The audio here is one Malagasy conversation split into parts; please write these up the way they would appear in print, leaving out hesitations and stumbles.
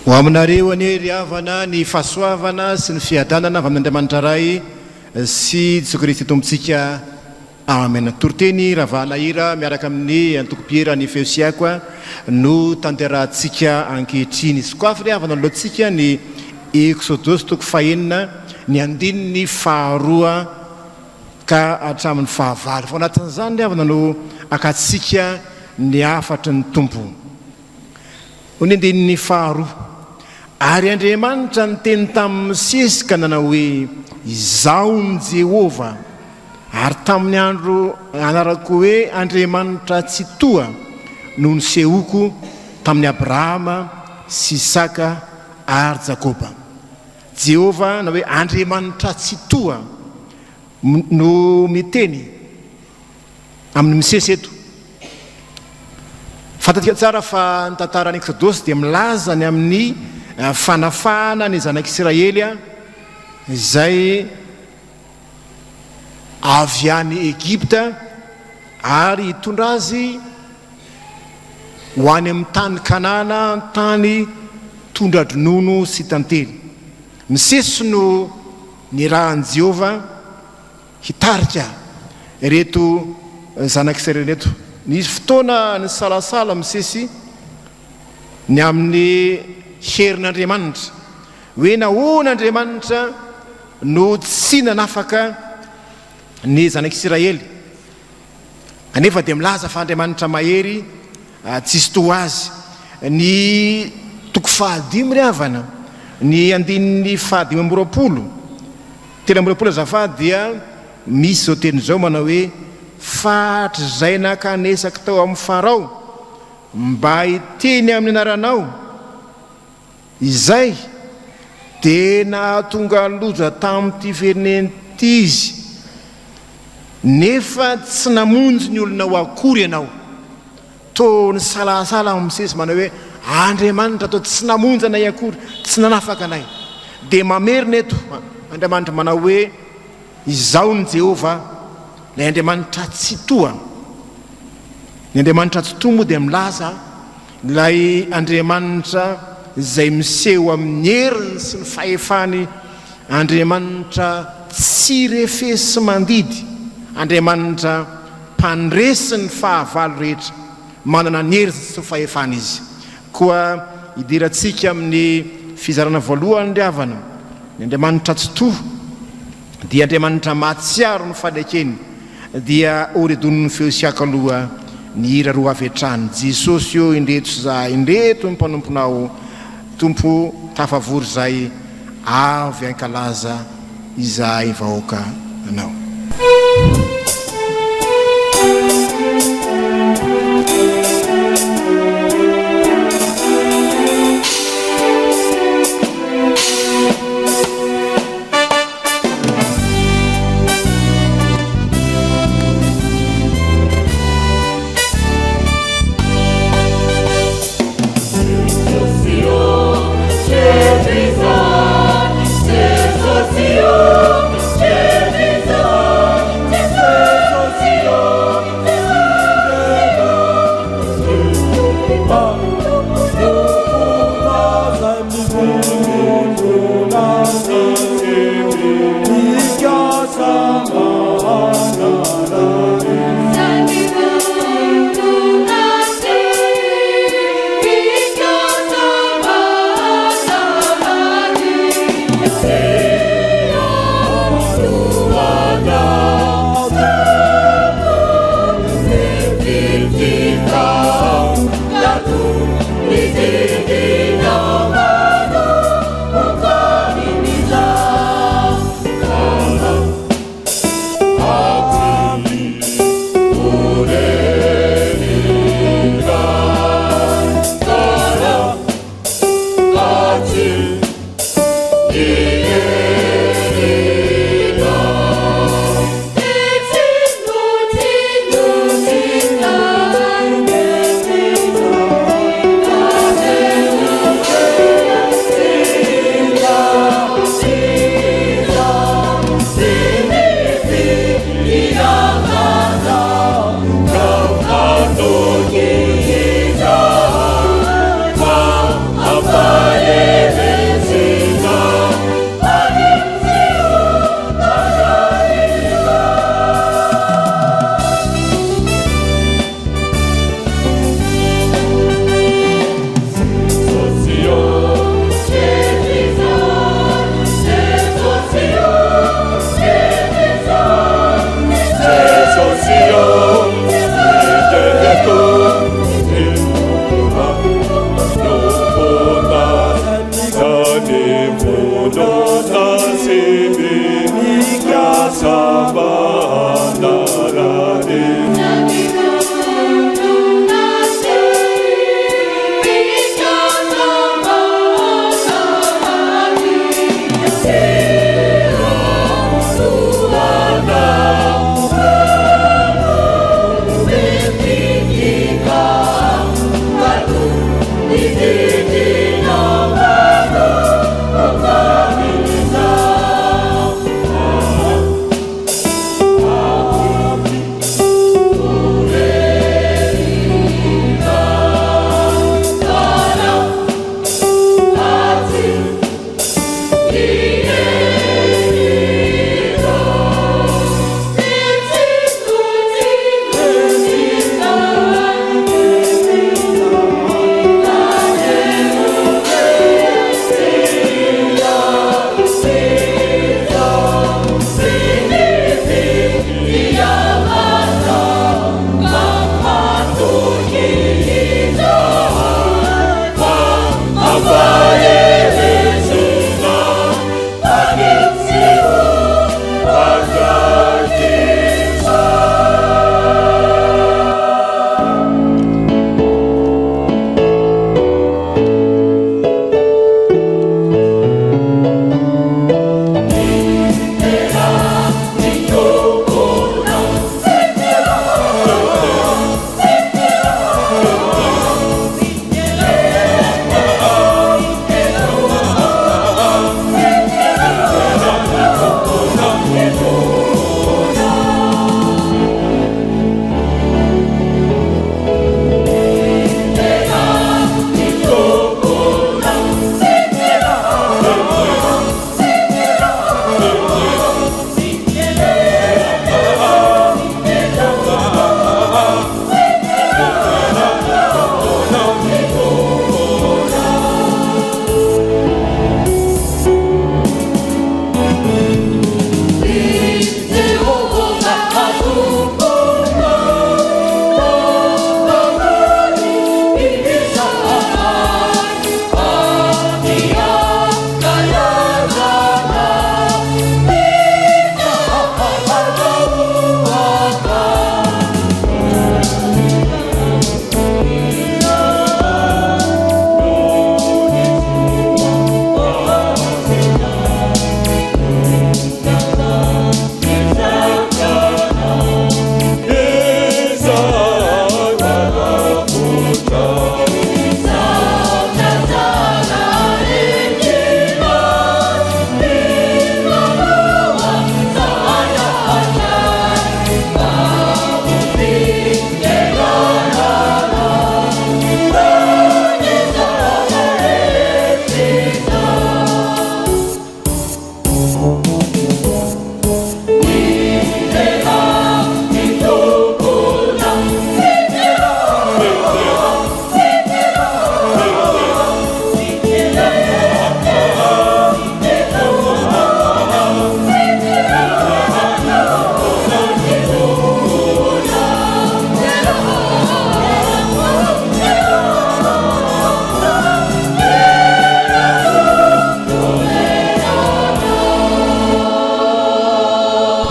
ho aminareo any ry havana ny fahasoavana sy ny fiadanana avy amin'Andriamanitra ray sy Jesoa Kristy tompontsika amen. Toroteny ravalahira miaraka amin'ny antoko-pihira ny feosiako no tanterahantsika ankehitriny. Sokoafy ry havana loantsika ny Exodosy toko fahenina ny andininy faharoa ka hatramin'ny fahavalo. Fa anatin'izany ry havana no akatsika ny afatry ny tompo. Ho ny andininy faharoa. Ary Andriamanitra nyteny tamin'ny Mosesy ka nanao hoe izaho ny Jehova, ary tamin'ny andro anarako hoe Andriamanitra tsy toa no nisehoko tamin'ny Abrahama sy Isaka ary Jakoba. Jehova na hoe Andriamanitra tsy toa no miteny amin'ny Mosesy eto. Fantatsika tsara fa ny tantaran'ny Exodosy dia milaza ny amin'ny fanafahana ny zanak'Israely izay avy any Egypta ary hitondra azy ho any amin'ny tany Kanana, tany tondra-dronono sy tantely. Misesy no nirahan'i Jehova hitarika reto zanak'Israely reto. Nisy fotoana ny salasala misesy ny amin'ny herin'Andriamanitra hoe nahoan'Andriamanitra no tsy nanafaka ny zanak'Israely, kanefa dia milaza fa Andriamanitra mahery tsisy toa azy. Ny toko fahadimy ry havana ny andininy fahadimy amby roapolo telo amby roapolo azafady dia misy zao teny zao manao hoe fahatra zay nakanesaka tao amin'ny Farao mba hiteny amin'ny anaranao izay dia nahatonga loja tamin'ity firenen'ity izy, nefa tsy namonjy ny olona ho akory ianao. To ny salasala amin'ny Mosesy manao hoe Andriamanitra to tsy namonjy anay akory, tsy nanafaka anay. Dia mamerina eto Andriamanitra manao hoe izaho ny Jehova, ilay Andriamanitra tsy toa. Ny Andriamanitra tsy toa moa dia milaza ilay Andriamanitra izay miseho amin'ny heriny sy ny fahefany, Andriamanitra tsy refesy sy mandidy, Andriamanitra mpandresy ny fahavalo rehetra, manana ny heriny sy ny fahefany izy. Koa hidirantsika amin'ny fizarana voalohany ry havana, ny Andriamanitra tsy toa dia Andriamanitra mahatsiaro ny fadekeny, dia oredon'ny feosiaka aloha ny hira roa avy hatrany. Jesosy io indreto zahay, indreto ny mpanomponao, tompo tafavory zay avy ankalaza izahay vahoaka anao. Jesus, Jesus, Jesus, Jesus.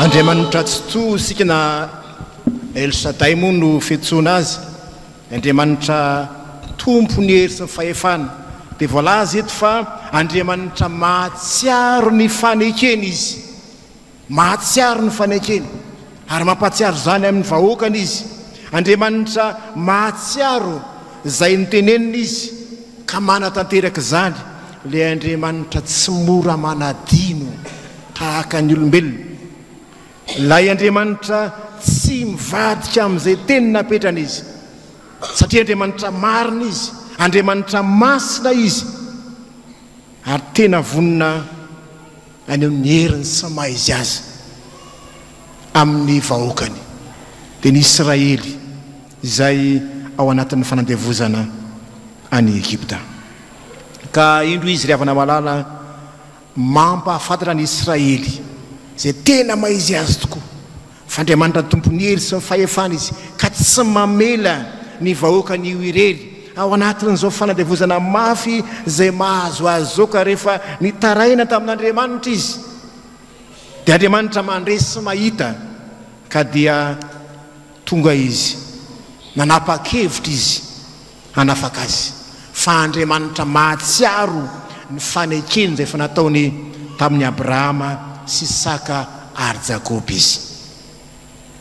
Andriamanitra tsy to isika na Elsaday moa no fihetsona azy. Andriamanitra tompony hery sy ny fahefana. Dia voalaza eto fa Andriamanitra mahatsiaro ny fanekeny izy. Mahatsiaro ny fanekeny ary mampatsiaro zany amin'ny vahoakany izy. Andriamanitra mahatsiaro izay nitenenina izy ka manatanteraka izany. Le Andriamanitra tsy mora manadino tahaka ny olombelona. Lay Andriamanitra tsy mivadika amin'izay teny napetrana izy, satria Andriamanitra marina izy, Andriamanitra masina izy, ary tena vonona any amin'ny heriny sy maha izy azy amin'ny vahoakany. Dia ny Israely izay ao anatin'ny fanandevozana any Egypta. Ka indro izy ry havana malala mampahafantatra ny Israely izay tena maha izy azy tokoa fa Andriamanitra tompony hery sy ny fahefana izy, ka tsy mamela ny vahoakany io irery ao anatin'izao fanandevozana mafy izay mahazo azy zao. Ka rehefa nitaraina tamin'Andriamanitra izy, dia Andriamanitra mandresy sy mahita, ka dia tonga izy nanapa-kevitra izy hanafaka azy. Fa Andriamanitra mahatsiaro ny fanekeny izay fa nataony tamin'ny Abrahama sy Isaka ary Jakoba izy.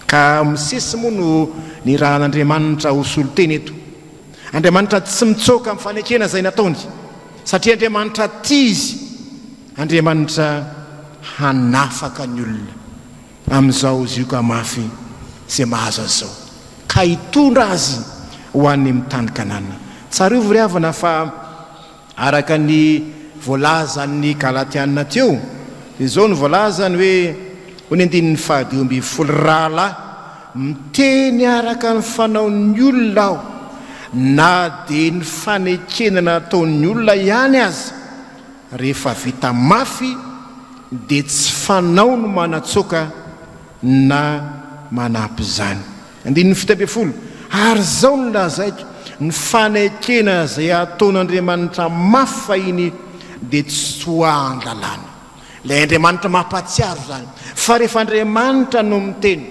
Ka misesy moa no ny rahan'Andriamanitra ho soloteny eto. Andriamanitra tsy mitsoka amin'ny fanekena zay nataony, satria Andriamanitra tia izy. Andriamanitra hanafaka ny olona amin'izao izy io ka mafy zay mahazo azy zao, ka hitondra azy ho an'ny mitany Kanana. Tsara io voriavana fa araka ny voalazan'ny Galatiana teo, izao ny voalazany hoe ny 9:12 rahalahy, miteny araka ny fanaon'ny olona aho, na dia ny fanekenana ataon'ny olona ihany aza, rehefa vita mafy dia tsy fanao no manatsoka na manampy izany. 9:12 ary zao no lazaiko, ny fanekena zay ataon'Andriamanitra mafy fahiny dia tsy hoan-dalàna. Ilay Andriamanitra mampatsiaro zany, fa rehefa Andriamanitra no miteny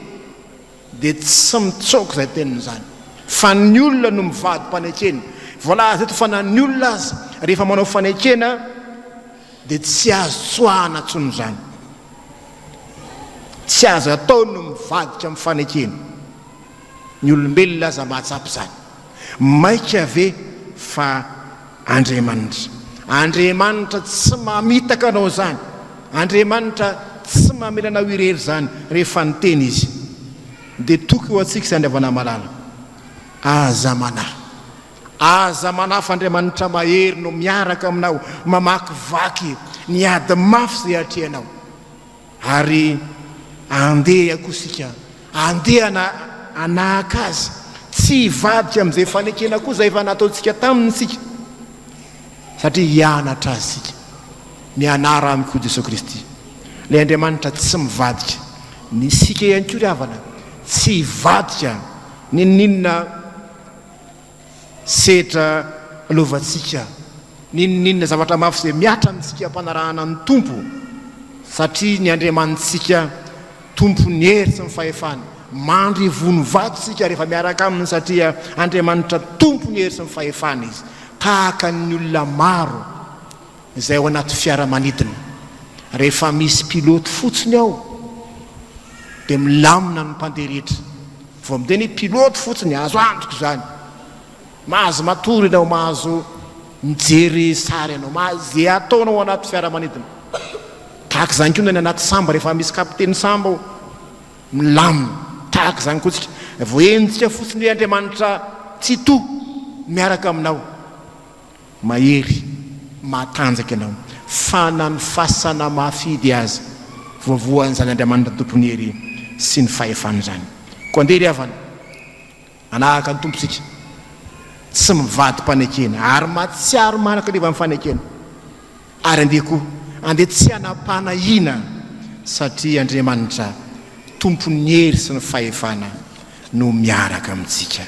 dia tsy mitsoka izay teniny zany, fa ny olona no mivady mpanekena. Voalaza eto fa na ny olona azy rehefa manao fanekena dia tsy azo tsoahana tsony zany, tsy azo atao no mivadika amin'ny fanekena. Ny olombelona aza mahatsapy zany, maika ave fa Andriamanitra tsy mamitaka anao zany, Andriamanitra tsy mamelana irery zany rehefa niteny izy. Dia toky ho antsika izany avana malala, aza manahy fa Andriamanitra mahery no miaraka aminao, mamakivaky ny ady mafy zay atrehanao, ary andeha kosika, andeha anahaka azy, tsy hivadika amin'izay fanekena koa zay efa nataontsika taminy sika, satria hianatra azy sika mianara amiko Jesosy Kristy. Ilay Andriamanitra tsy mivadika, ny sika ihany koa ry havana tsy hivadika ninona setra lovantsika, ninona zavatra mafy zay miatra amintsika ampanarahana ny tompo, satria ny Andriamanitsika tompony hery sy mifahefana, mandry vony vato sika rehefa miaraka aminy, satria Andriamanitra tompony hery sy mifahefana izy, tahaka ny olona maro izay ao anaty fiaramanidina. Rehefa misy piloty fotsiny ao dia milamina ny mpandeha rehetra, vao mideny piloty fotsiny azo antoko zany, mahazo matory ianao, mahazo mijery sary ianao, mahazo zay ataonao anaty fiaramanidina. Tahaka zany koa ny anaty samba, rehefa misy kapiteny samba ao milamina, tahaka zany koa tsika. Vao enitsika fotsiny hoe Andriamanitra tsy to miaraka aminao, mahery matanjaka ianao, fana ny fasana mahafidy azy voavoan'izany Andriamanitra tompony hery sy ny fahefana zany. Koa andeha ry havana, anahaka ny tomposika, tsy mivady mpanekena ary matsiaro manaka leva amin'ny fanekena, ary andeha koa andeha tsy anam-panahina, satria Andriamanitra tompony hery sy ny fahefana no miaraka amintsika.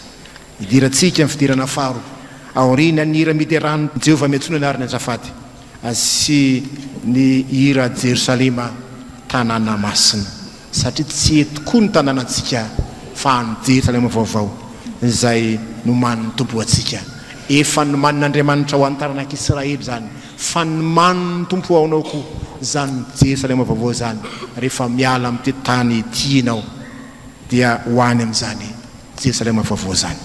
Idirantsika amin'ny fidirana faro, aorina ny hira Mediterane, Jehovah miantsona ny ariny azafady, sy ny hira Jerosalema tanàna masina, satria tsy eto koa ny tanànantsika fa ny Jerosalema vaovao izay nomaniny tompo atsika. Efa nomanin'Andriamanitra ho an'ny taranak'Israely zany, fa nomaniny tompo aonao koa zany Jerosalema vaovao zany. Rehefa miala amin'ity tany tianao dia ho any amin'izany Jerosalema vaovao zany.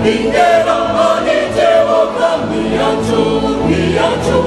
Mindera ani Jehovah miancu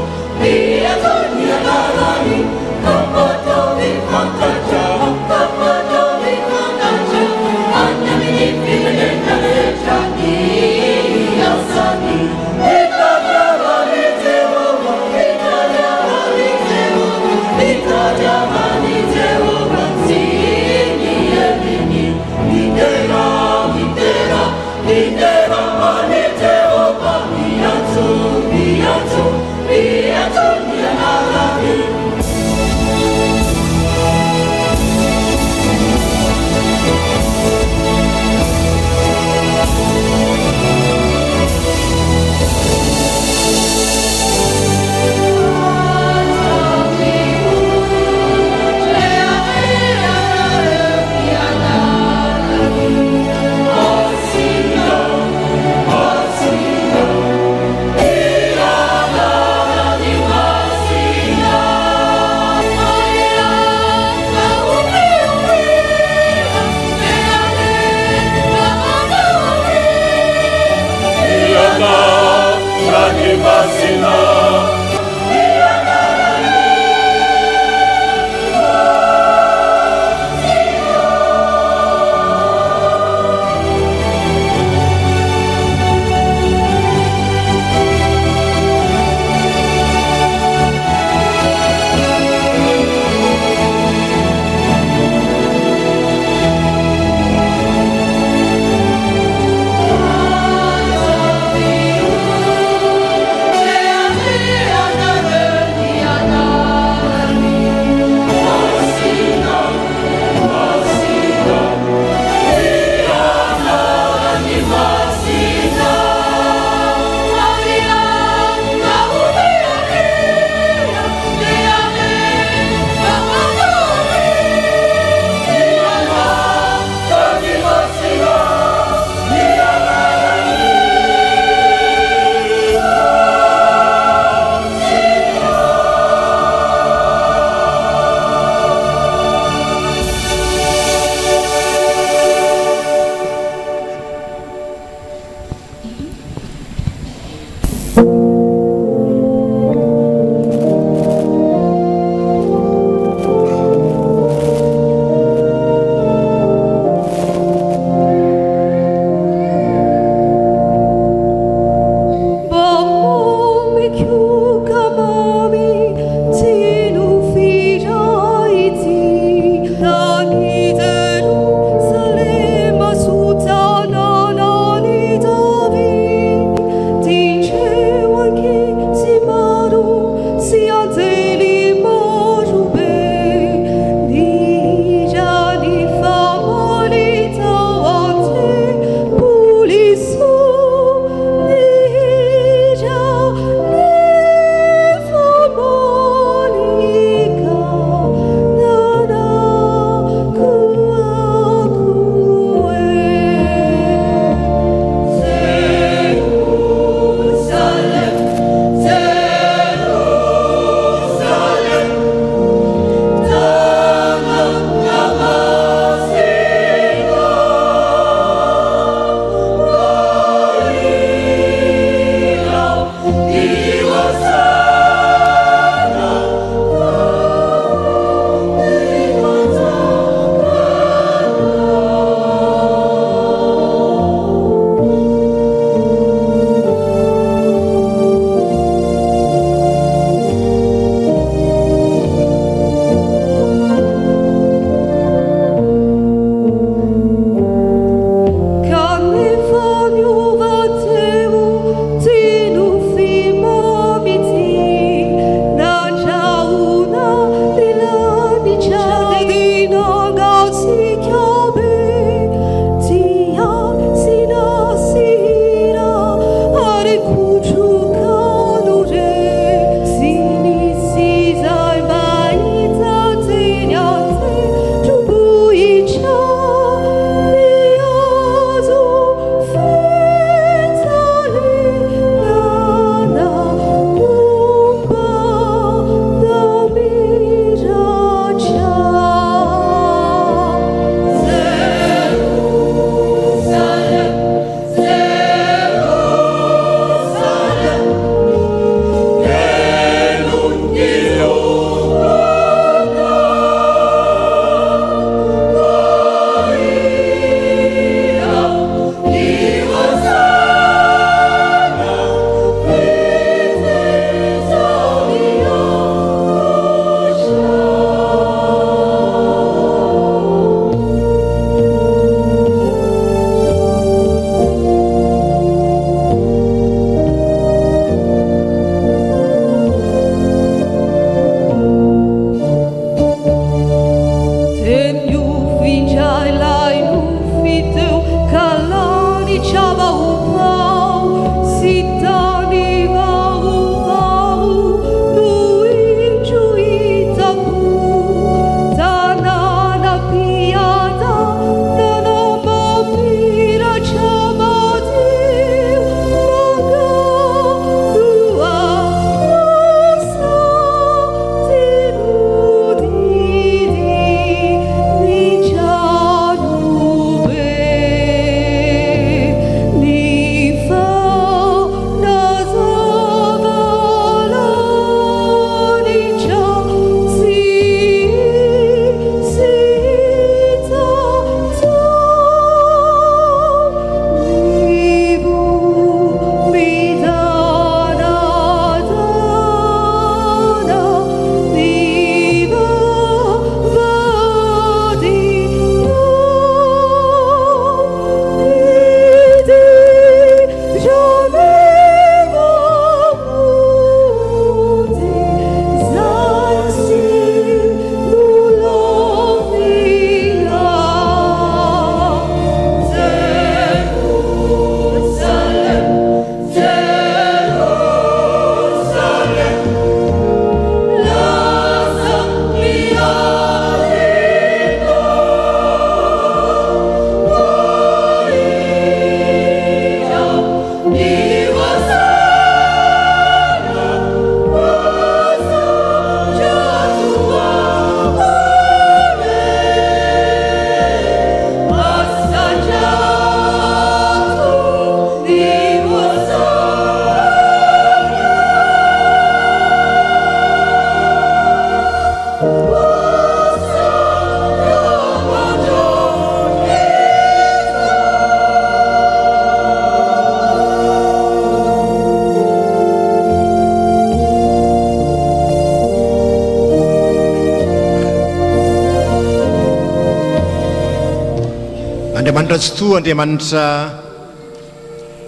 andriamanitra tsy toa andriamanitra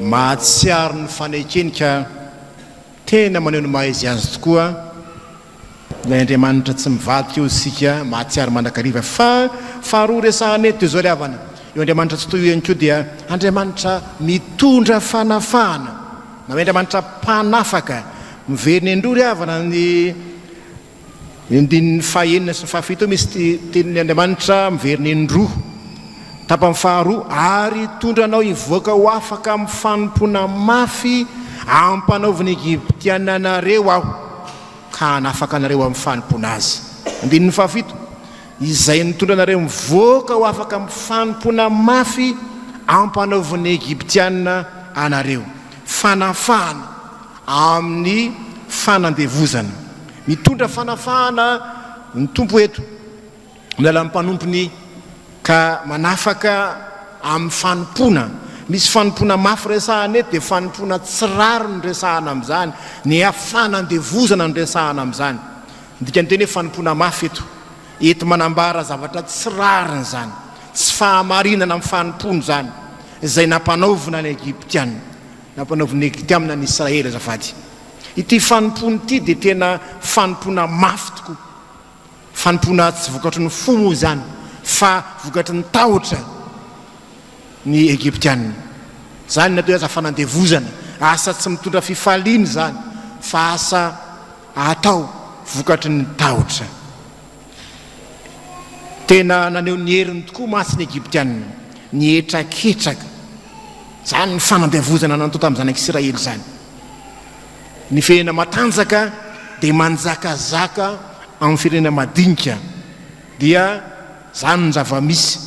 mahatsiaro ny fanekenika tena maneho ny maha izy azy tokoa. Ilay andriamanitra tsy mivadika eo isika mahatsiaro mandrakariva fa faharoa resahana eto izao ry havana, io andriamanitra tsy toa io ihany koa dia andriamanitra mitondra fanafahana na hoe andriamanitra mpanafaka. Miveriny androa ry havana ny andininy fahaenina sy ny fahafito eo misy tenin'ny andriamanitra miveriny androa tapany faharoa, ary tondranao hivoaka ho afaka amin'ny fanompoana mafy ampanaoviny Egyptiana anareo aho ka hanafaka anareo amin'ny fanompoana azy. Andininy fahafito, izay nitondra anareo mivoaka ho afaka amin'ny fanompoana mafy ampanaoviny Egyptiana anareo. Fanafahana amin'ny fanandevozana, mitondra fanafahana ny tompo eto milalan'ny mpanompony ka manafaka amin'ny fanompoana. Misy fanompoana mafy resahana eto dia fanompoana tsiraro ny resahana amin'izany, ny afanandevozana ny resahana amin'izany. Dikany teny hoe fanompoana mafy eto manambara zavatra tsirariny zany, tsy fahamarinana amin'ny fanompono zany izay nampanaovina ny Egyptiana, nampanaovina Egyptiana ny Israely azafady. Ity fanompoana ity dia tena fanompoana mafy tokoa, fanompoana tsy vokatry ny fo moa zany fa vokatry ny tahotra ny Egyptiana. Zany natao asa fanandevozana, asa tsy mitondra fifaliana zany fa asa atao vokatry ny tahotra. Tena naneho ny heriny tokoa masiny Egyptiana, ny etraketraka. Zany ny fanandevozana natao tamin'ny zanak'Israely zany. Ny firenena matanjaka dia manjakazaka amin'ny firenena madinika, dia zany ny zava-misy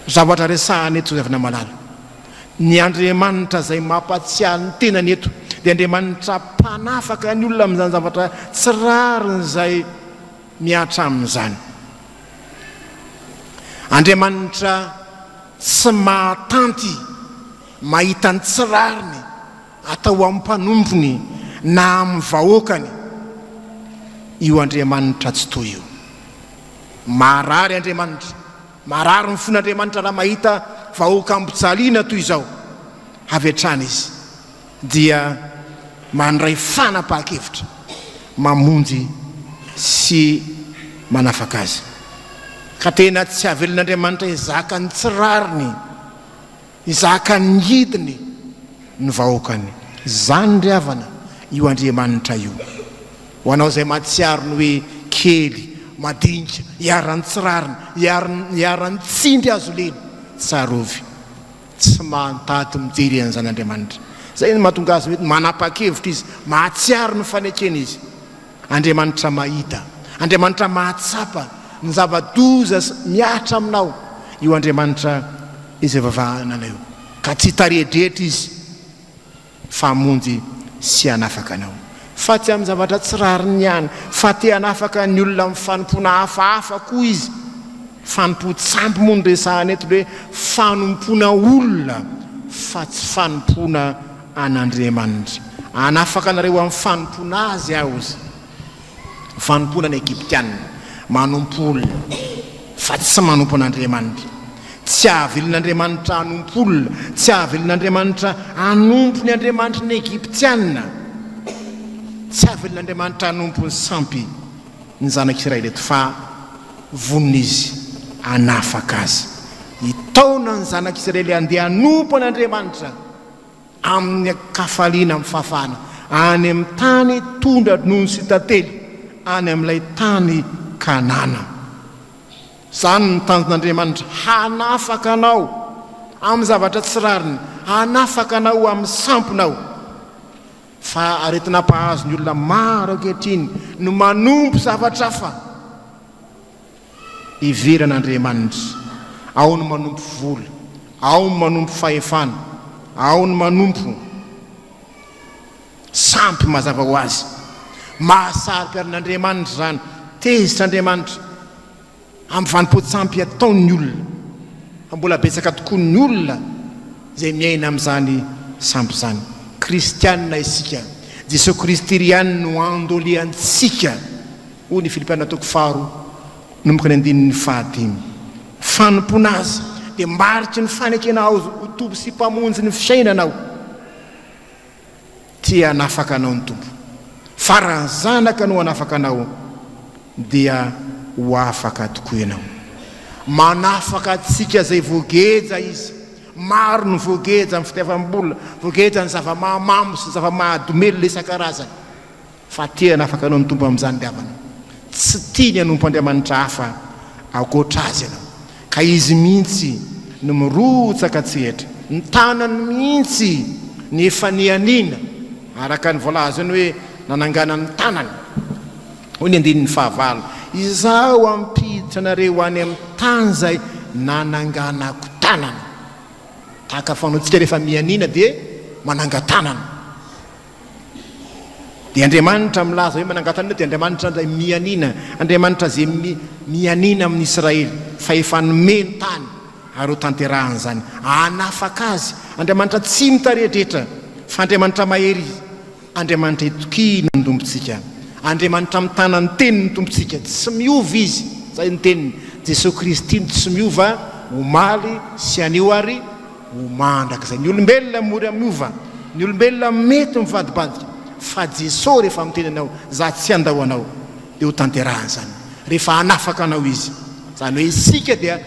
zavatra resahana eto zavana malala. Ny andriamanitra zay mampatsiahy ny tenany eto dia andriamanitra mpanafaka ny olona amin'izany zavatra tsirariny zay miatra amin'izany. Andriamanitra tsy mahatanty mahita ny tsirariny atao amin'ny mpanompony na amin'ny vahoakany. Io andriamanitra tsy toa io. Marary andriamanitra, marary ny fon'andriamanitra raha mahita vahoaka ambitsaliana toy izao avy hatrany izy, dia mandray fanapahan-kevitra mamonjy sy manafaka azy. Ka tena tsy avelin'andriamanitra hizaka ny tsirariny, hizaka ny hidiny ny vahoakany. Zany ry havana io andriamanitra io. Ho anao izay mahatsiaro ny hoe kely, madinika, hiaran'ny tsirariny, hiaran'ny tsindry azo leny, tsarovy, tsy mantaty mijery an'izany andriamanitra. Zay ny mahatonga azy hoe manapa-kevitra izy, mahatsiaro ny fanekena izy. Andriamanitra mahita, andriamanitra mahatsapa ny zava-doza miatra aminao. Io andriamanitra izay vavahana anao, ka tsy taredretra izy fa monjy sy hanafaka anao. Fa tsy amin'ny zavatra tsirariny ihany, fa te hanafaka ny olona amin'ny fanompoana hafahafa koa izy. Fanompo-tsampy moa ny resahana eto hoe fanompoana olona fa tsy fanompoana an'Andriamanitra. Hanafaka anareo amin'ny fanompoana azy aho izy. Fanompoana ny Egyptiana, manompo olona fa tsy manompo an'Andriamanitra. Tsy ahavelon'Andriamanitra hanompo olona, tsy ahavelon'Andriamanitra hanompo ny Andriamanitra ny Egyptiana, tsy ahavelon'Andriamanitra hanompo ny sampy ny zanak'Israely eto, fa vonona izy hanafaka azy. Hitaona ny zanak'Israely handeha hanompo an'Andriamanitra amin'ny kafaliana, amin'ny fahafahana, any amin'ny tany tondra noho ny sy tantely, any amin'ilay tany Kanana. Zany ny tanjon'Andriamanitra, hanafaka anao amin'ny zavatra tsirariny, hanafaka anao amin'ny sampinao. Fa aretina mpahazo ny olona maro ankehitriny no manompo zavatra hafa iveran'Andriamanitra. Ao ny manompo vola, ao ny manompo fahefana, ao ny manompo sampy mazava ho azy. Mahasaripyarin'Andriamanitra zany, tezitr'Andriamanitra amin'ny vanim-poatsampy ataon'ny olona. Mbola betsaka tokoa ny olona zay miaina amin'izany sampy zany. Kristianina isika, Jesosy Kristy riany no andoleantsika. Hoy ny Filipiana toko 4 nomboka ny 15. fanompona azy dia mbaritry ny fanekena ho tompo sy mpamonjy ny fisainanao tia anafaka anao ny tompo fa raha ny zanaka no anafaka anao dia ho afaka tokoa ianao manafaka atsika zay voageja izy maro ny voageja amin'ny fitiavam-bola voageja ny zava-mahamamo sy zava-mahadomelo le isan-karazany fa tia anafaka anao ny tompo amin'izany diavana tsy tia ny anompo Andriamanitra hafa akoatra azy ianao ka izy mihitsy no mirotsaka tsehatra ny tanany mihitsy ny efa nianina araka ny voalaza ny hoe nanangana ny tanany hoy ny andininy fahavalo izaho ampiditra anareo any amin'ny tany zay nananganako tanana tahaka fanaontsika rehefa mianina dia manangan-tanana dia Andriamanitra milaza hoe manangan-tanana dia Andriamanitra zay mianina Andriamanitra zay mianina amin'ny Israely fa efa nomeny tany ary ho tanterahany zany anafaka azy Andriamanitra tsy mitarehdretra fa Andriamanitra mahery Andriamanitra itokiny ny tompontsika Andriamanitra mitana ny teniny ny tompontsika tsy miova izy zay ny teniny Jesosy Kristy tsy miova omaly sy anio ary omandraka zay ny olombelona mory miova ny olombelona mety mivadibadika fa Jesosy rehefa miteny anao za tsy andao anao dia ho tanterahany zany rehefa anafaka anao izy zany hoe isika dia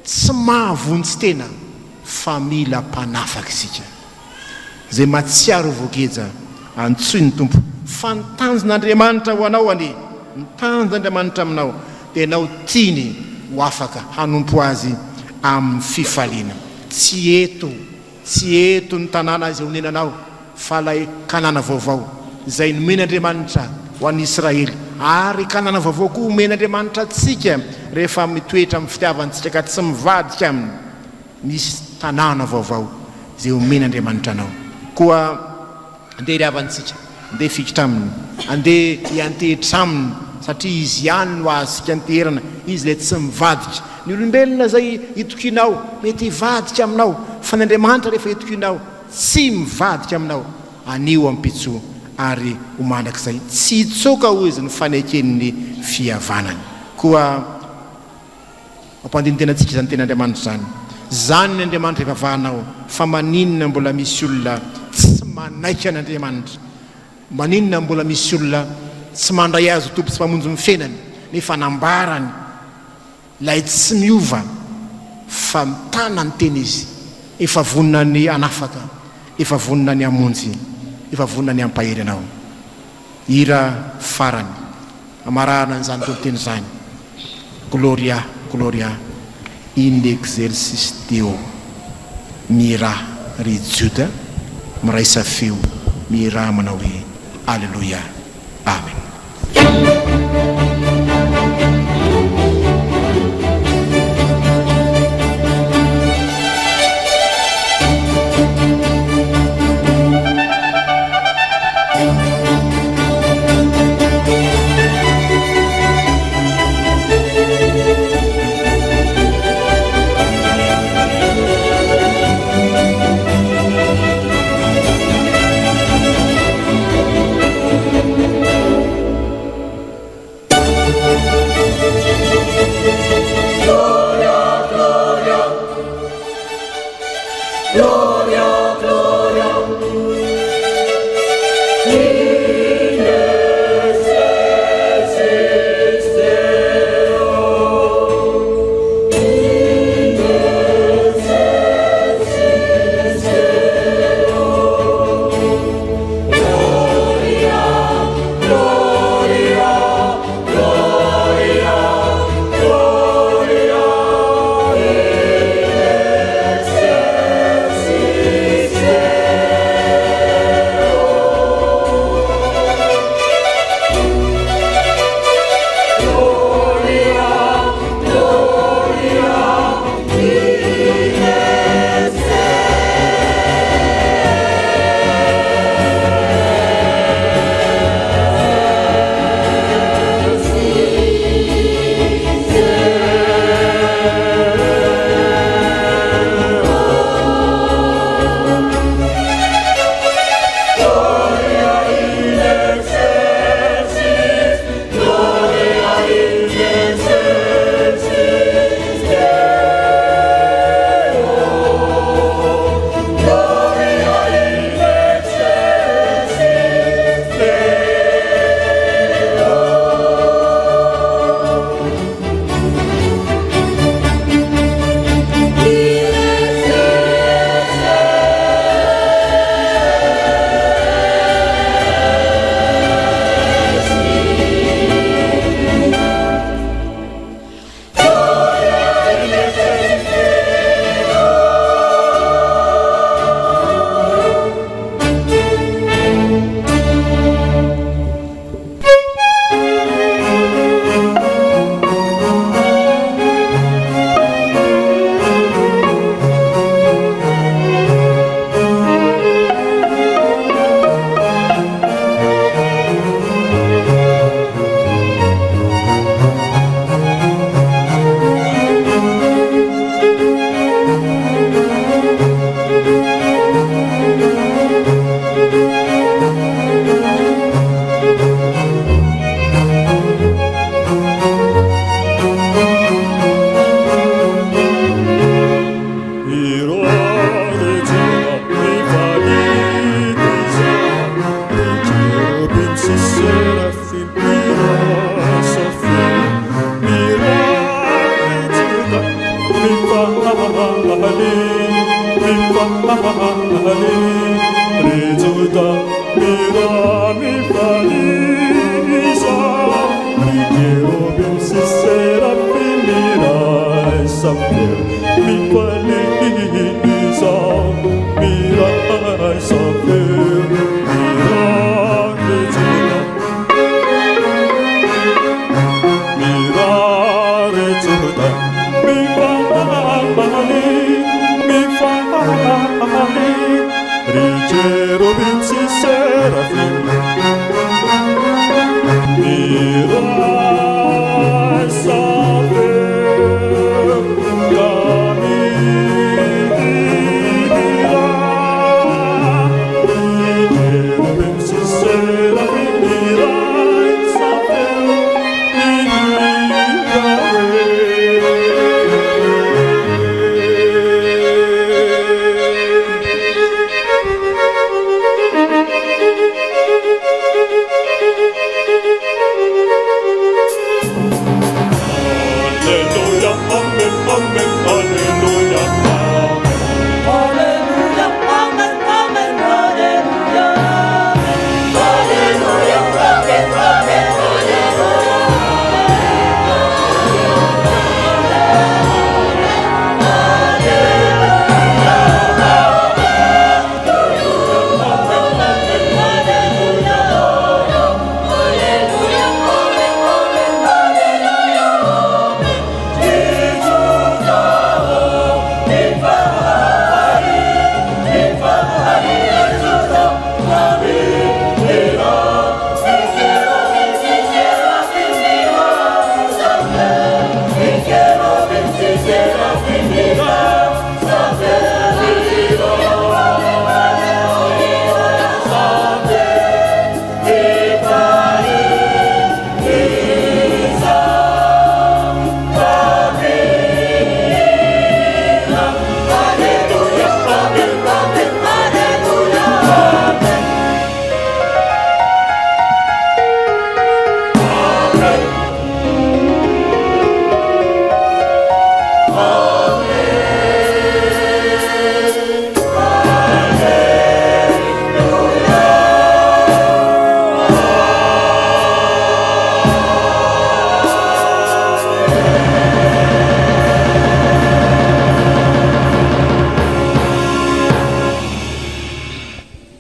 tsy mahavontsy tena fa mila mpanafaka isika zay matsiaro voageja antsoy ny tompo fa nitanjon'Andriamanitra ho anao anie nitanjon'Andriamanitra aminao dia ianao tiany ho afaka hanompo azy amin'ny fifaliana tsy eto ny tanàna azy onenanao fa lay kanana vaovao zay nomen'Andriamanitra ho an'ny Israely ary kanana vaovao koa omen'Andriamanitra atsika rehefa mitoetra amin'ny fitiavantsika ka tsy mivadika aminy misy tanàna vaovao zay omen'Andriamanitra anao koa andeha riavantsika andeha fikitra aminy andeha hiantehitra aminy satria izy ihany no azysika anteherana izy lay tsy mivadika ny olombelona zay itokinao mety hivadika aminao fa ny Andriamanitra rehefa itokinao tsy mivadika aminao anio ampitso ary homandrak'izay tsy hitsoka ho izy ny faneken'ny fihavanany koa mampandinitenantsika izany ten'Andriamanitra zany ny Andriamanitra hivavahanao fa maninona mbola misy olona tsy manaika an'Andriamanitra maninona mbola misy olona tsy mandray azy ho tompo sy mpamonjy ny fiainany nefa nambarany lay tsy miova fa mitana ny teny izy efa vonina ny anafaka efa vonina ny amonjy efa vonina ny ampahery anao hira farany amarahana n'izany tonteny zany gloria gloria in exercice deo mira ry Juda miraisa feo mira manao hoe alleluia amen.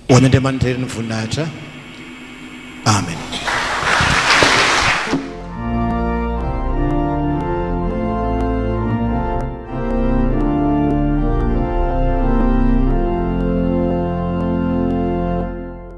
Wanandemanitera voninahitra